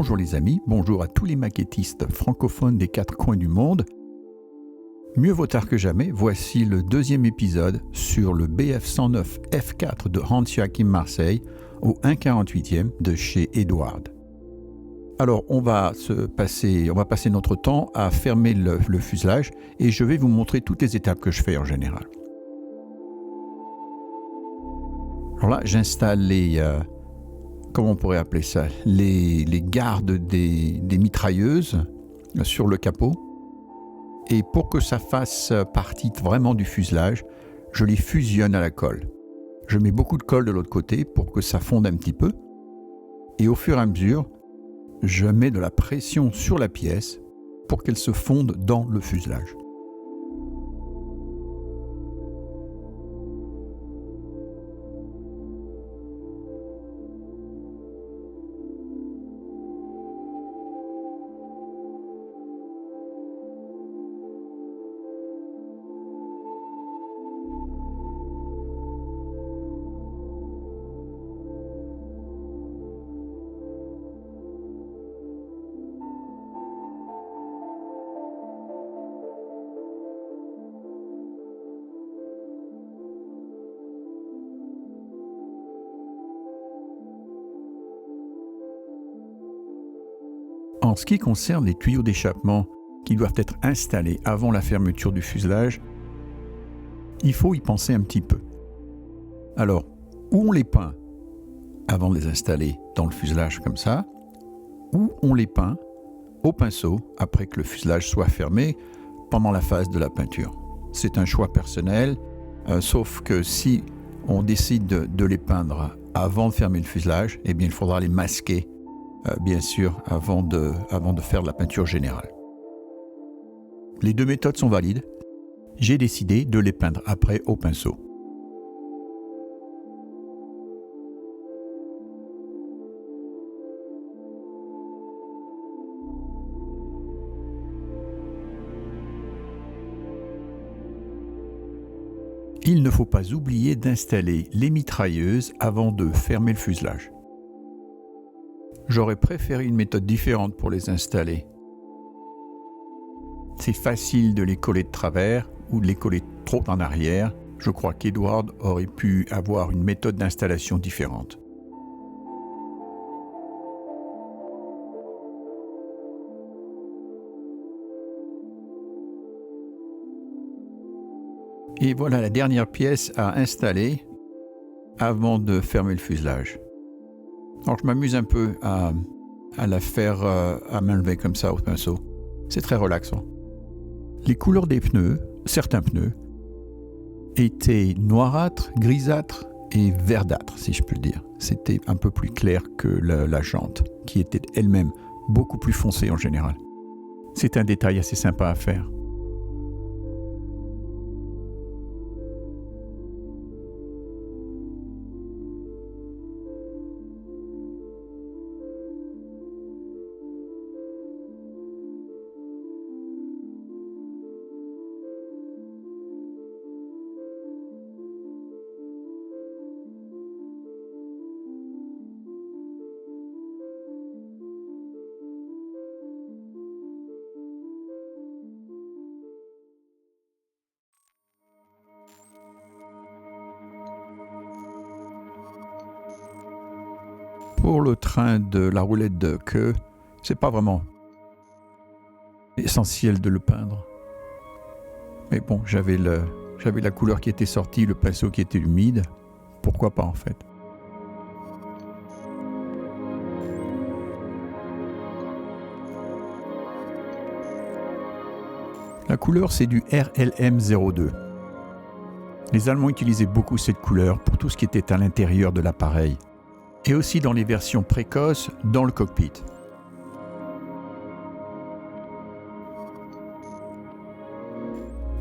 Bonjour les amis, bonjour à tous les maquettistes francophones des quatre coins du monde. Mieux vaut tard que jamais, voici le deuxième épisode sur le BF109 F4 de Hans-Joachim Marseille au 1/48e de chez Eduard. Alors on va passer notre temps à fermer le fuselage et je vais vous montrer toutes les étapes que je fais en général. Alors là j'installe comment on pourrait appeler ça, les gardes des mitrailleuses sur le capot. Et pour que ça fasse partie vraiment du fuselage, je les fusionne à la colle. Je mets beaucoup de colle de l'autre côté pour que ça fonde un petit peu. Et au fur et à mesure, je mets de la pression sur la pièce pour qu'elle se fonde dans le fuselage. En ce qui concerne les tuyaux d'échappement qui doivent être installés avant la fermeture du fuselage, il faut y penser un petit peu. Alors, ou on les peint avant de les installer dans le fuselage comme ça, ou on les peint au pinceau après que le fuselage soit fermé pendant la phase de la peinture. C'est un choix personnel, sauf que si on décide de les peindre avant de fermer le fuselage, eh bien il faudra les masquer bien sûr, avant de faire de la peinture générale. Les deux méthodes sont valides. J'ai décidé de les peindre après au pinceau. Il ne faut pas oublier d'installer les mitrailleuses avant de fermer le fuselage. J'aurais préféré une méthode différente pour les installer. C'est facile de les coller de travers ou de les coller trop en arrière. Je crois qu'Eduard aurait pu avoir une méthode d'installation différente. Et voilà la dernière pièce à installer avant de fermer le fuselage. Alors je m'amuse un peu à la faire à main levée comme ça au pinceau. C'est très relaxant. Les couleurs des pneus, certains pneus, étaient noirâtres, grisâtres et verdâtres, si je peux le dire. C'était un peu plus clair que la jante, qui était elle-même beaucoup plus foncée en général. C'est un détail assez sympa à faire. Pour le train de la roulette de queue, c'est pas vraiment essentiel de le peindre. Mais bon, j'avais la couleur qui était sortie, le pinceau qui était humide. Pourquoi pas en fait? La couleur, c'est du RLM02. Les Allemands utilisaient beaucoup cette couleur pour tout ce qui était à l'intérieur de l'appareil. Et aussi dans les versions précoces dans le cockpit.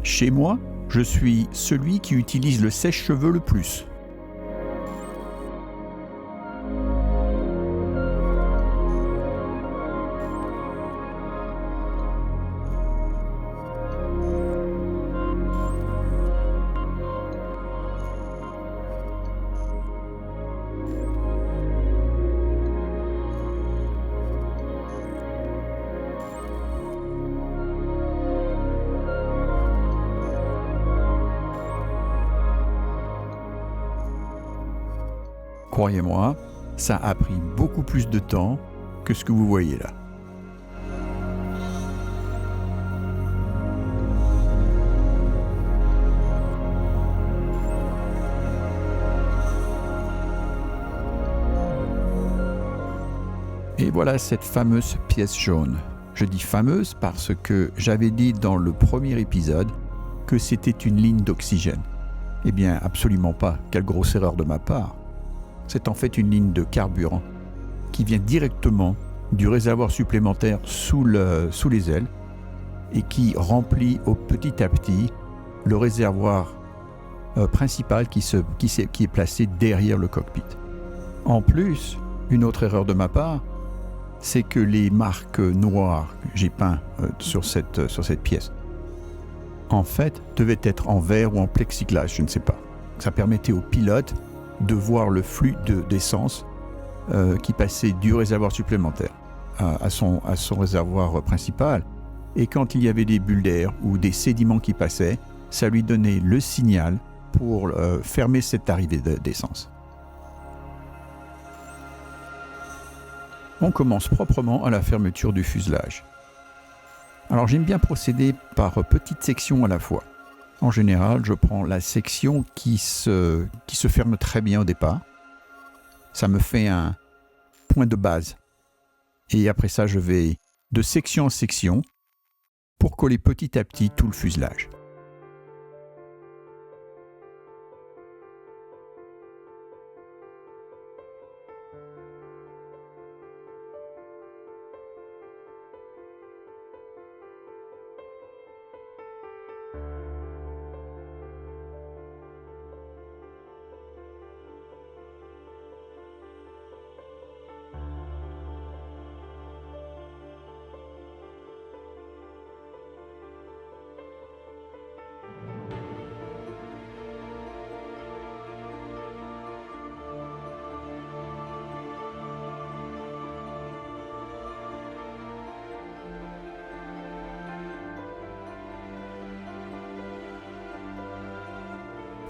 Chez moi, je suis celui qui utilise le sèche-cheveux le plus. Croyez-moi, ça a pris beaucoup plus de temps que ce que vous voyez là. Et voilà cette fameuse pièce jaune. Je dis fameuse parce que j'avais dit dans le premier épisode que c'était une ligne d'oxygène. Eh bien, absolument pas. Quelle grosse erreur de ma part. C'est en fait une ligne de carburant qui vient directement du réservoir supplémentaire sous les ailes et qui remplit petit à petit le réservoir principal qui est placé derrière le cockpit. En plus, une autre erreur de ma part, c'est que les marques noires que j'ai peintes sur cette pièce, en fait, devaient être en verre ou en plexiglas, je ne sais pas. Ça permettait au pilote de voir le flux d'essence qui passait du réservoir supplémentaire à son réservoir principal. Et quand il y avait des bulles d'air ou des sédiments qui passaient, ça lui donnait le signal pour fermer cette arrivée d'essence. On commence proprement à la fermeture du fuselage. Alors j'aime bien procéder par petites sections à la fois. En général, je prends la section qui se ferme très bien au départ. Ça me fait un point de base. Et après ça, je vais de section en section pour coller petit à petit tout le fuselage.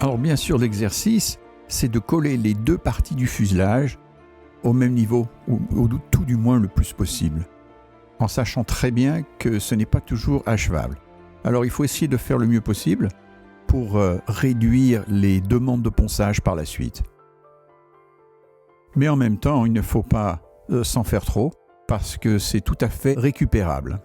Alors bien sûr, l'exercice, c'est de coller les deux parties du fuselage au même niveau, ou tout du moins le plus possible, en sachant très bien que ce n'est pas toujours achevable. Alors il faut essayer de faire le mieux possible pour réduire les demandes de ponçage par la suite. Mais en même temps, il ne faut pas s'en faire trop, parce que c'est tout à fait récupérable.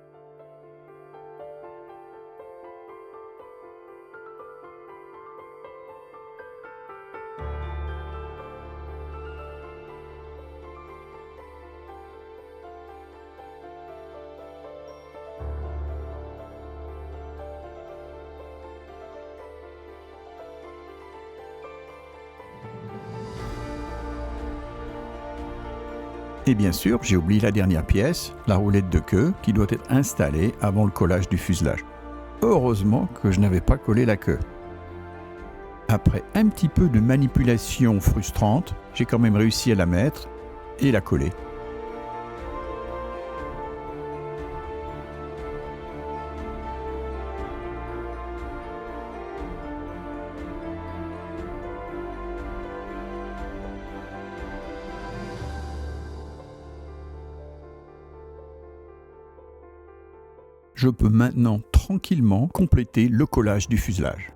Et bien sûr, j'ai oublié la dernière pièce, la roulette de queue, qui doit être installée avant le collage du fuselage. Heureusement que je n'avais pas collé la queue. Après un petit peu de manipulation frustrante, j'ai quand même réussi à la mettre et la coller. Je peux maintenant tranquillement compléter le collage du fuselage.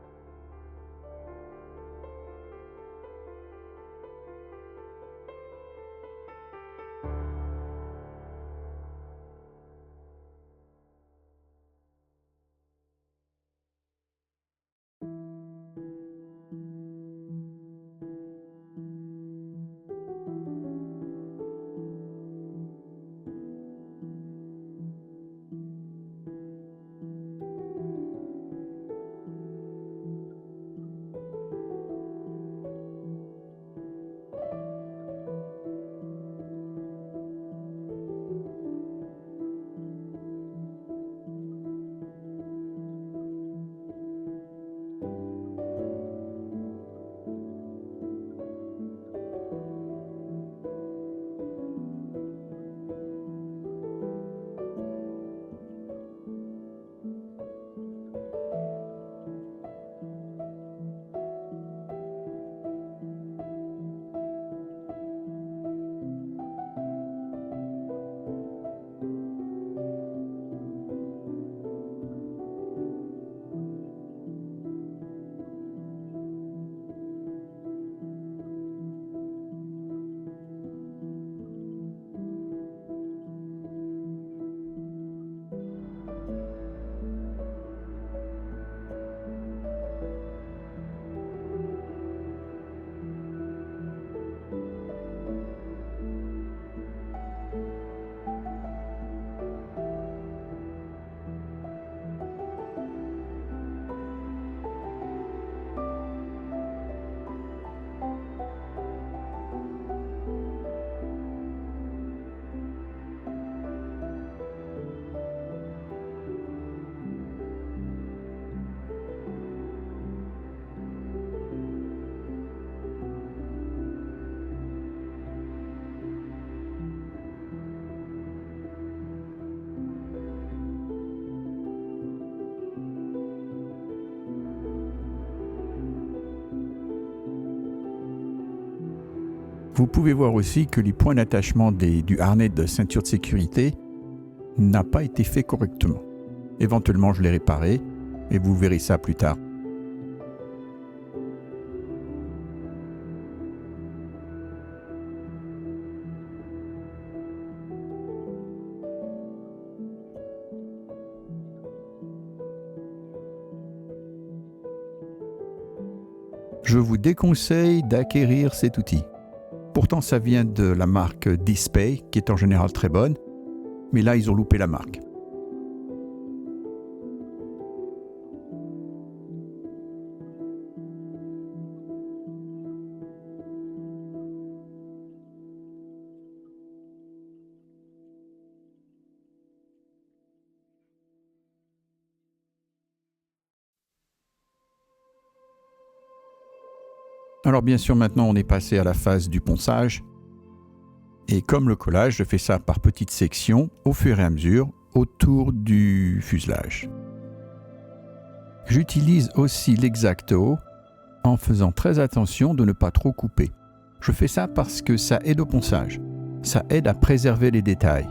Vous pouvez voir aussi que les points d'attachement du harnais de ceinture de sécurité n'a pas été fait correctement. Éventuellement, je l'ai réparé et vous verrez ça plus tard. Je vous déconseille d'acquérir cet outil. Pourtant, ça vient de la marque Dispay, qui est en général très bonne, mais là, ils ont loupé la marque. Alors bien sûr, maintenant on est passé à la phase du ponçage. Et comme le collage, je fais ça par petites sections, au fur et à mesure, autour du fuselage. J'utilise aussi l'X-Acto en faisant très attention de ne pas trop couper. Je fais ça parce que ça aide au ponçage. Ça aide à préserver les détails.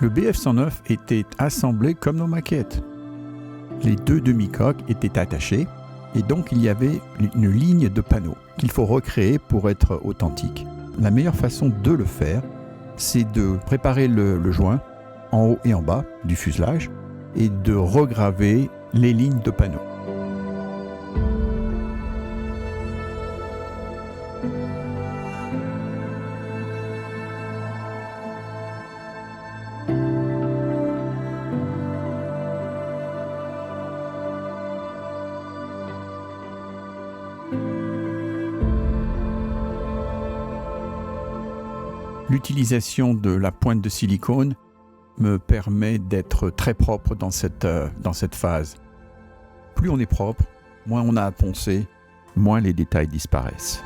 Le BF-109 était assemblé comme nos maquettes. Les deux demi-coques étaient attachées et donc il y avait une ligne de panneaux qu'il faut recréer pour être authentique. La meilleure façon de le faire, c'est de préparer le joint en haut et en bas du fuselage et de regraver les lignes de panneaux. L'utilisation de la pointe de silicone me permet d'être très propre dans cette phase. Plus on est propre, moins on a à poncer, moins les détails disparaissent.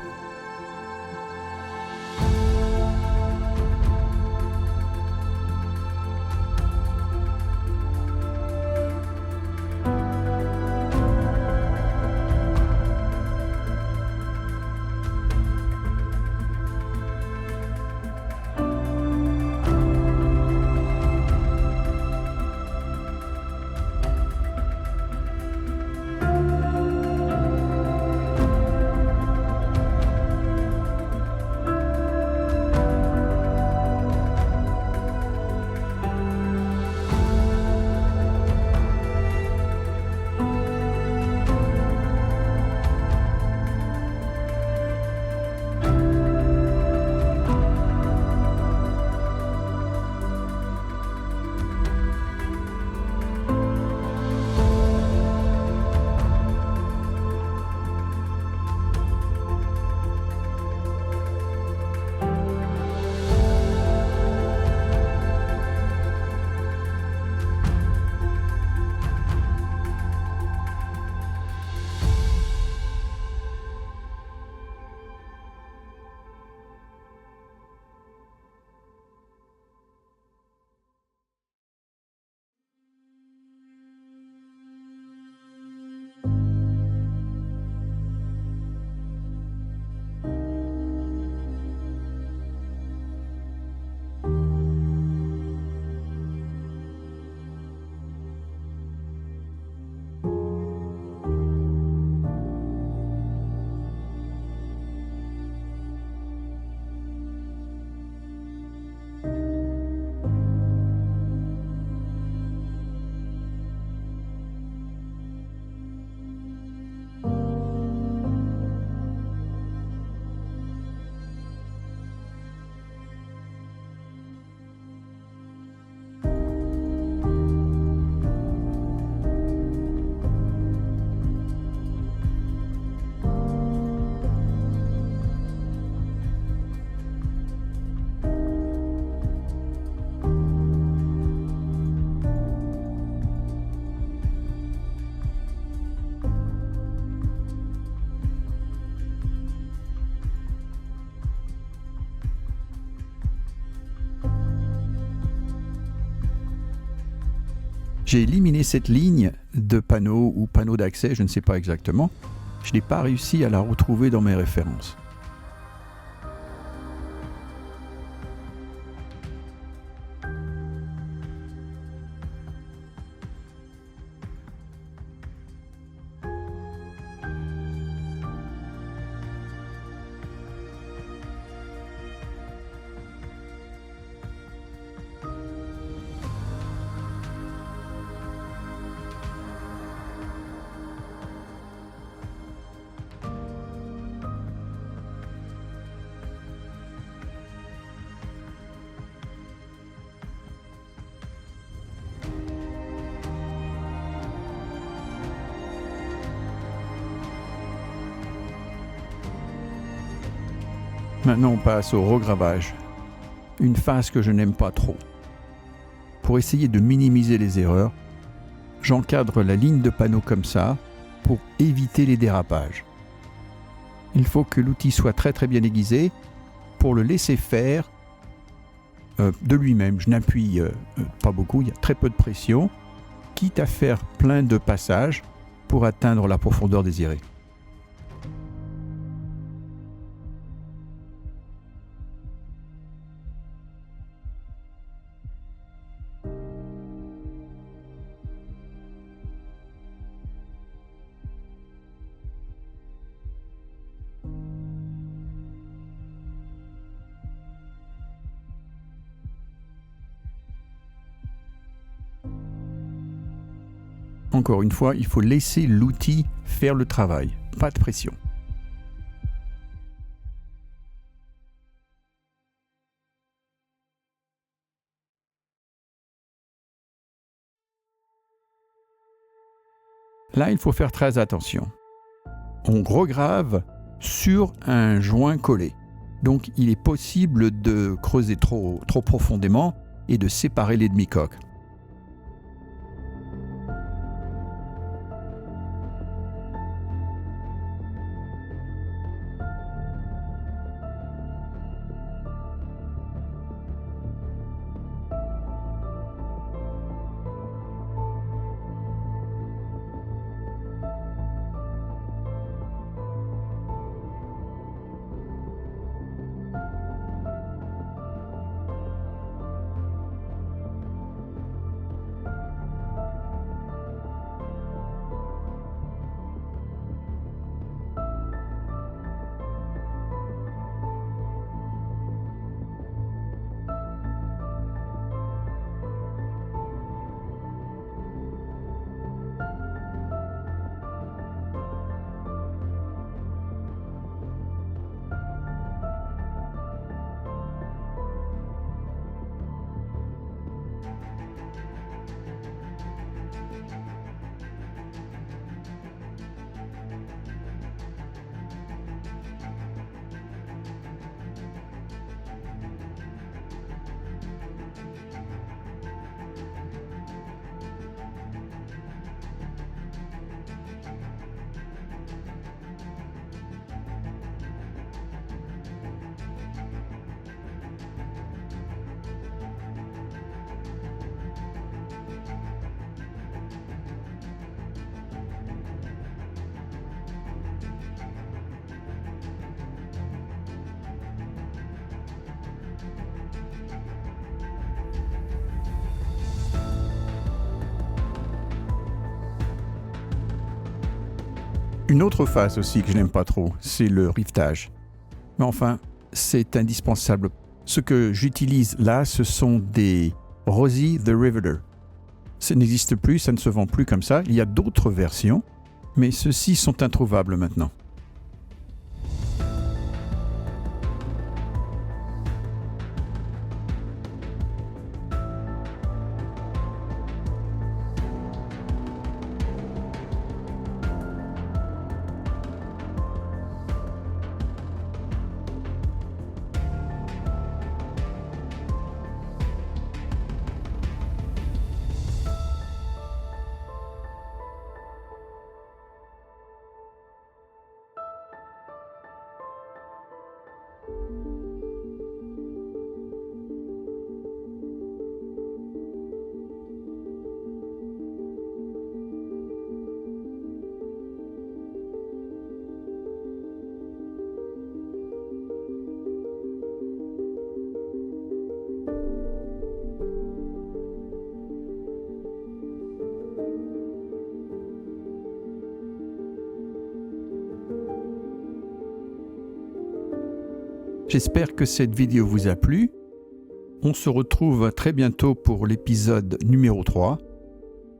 J'ai éliminé cette ligne de panneau ou panneau d'accès, je ne sais pas exactement. Je n'ai pas réussi à la retrouver dans mes références. Maintenant, on passe au regravage, une phase que je n'aime pas trop. Pour essayer de minimiser les erreurs, j'encadre la ligne de panneau comme ça pour éviter les dérapages. Il faut que l'outil soit très très bien aiguisé pour le laisser faire de lui-même. Je n'appuie pas beaucoup, il y a très peu de pression, quitte à faire plein de passages pour atteindre la profondeur désirée. Encore une fois, il faut laisser l'outil faire le travail, pas de pression. Là, il faut faire très attention. On regrave sur un joint collé. Donc, il est possible de creuser trop profondément et de séparer les demi-coques. Une autre phase aussi que je n'aime pas trop, c'est le rivetage. Mais enfin, c'est indispensable. Ce que j'utilise là, ce sont des Rosie the Riveter. Ça n'existe plus, ça ne se vend plus comme ça. Il y a d'autres versions, mais ceux-ci sont introuvables maintenant. J'espère que cette vidéo vous a plu. On se retrouve très bientôt pour l'épisode numéro 3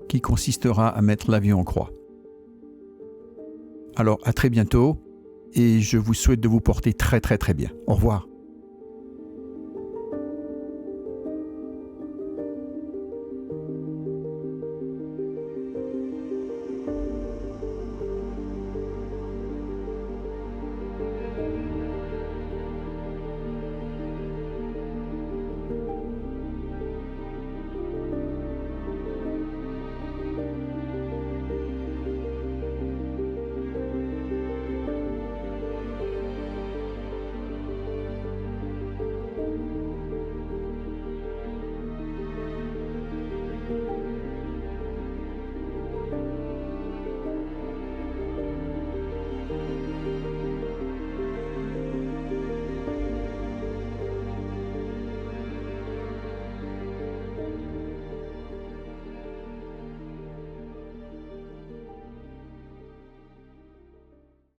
qui consistera à mettre l'avion en croix. Alors à très bientôt et je vous souhaite de vous porter très bien. Au revoir.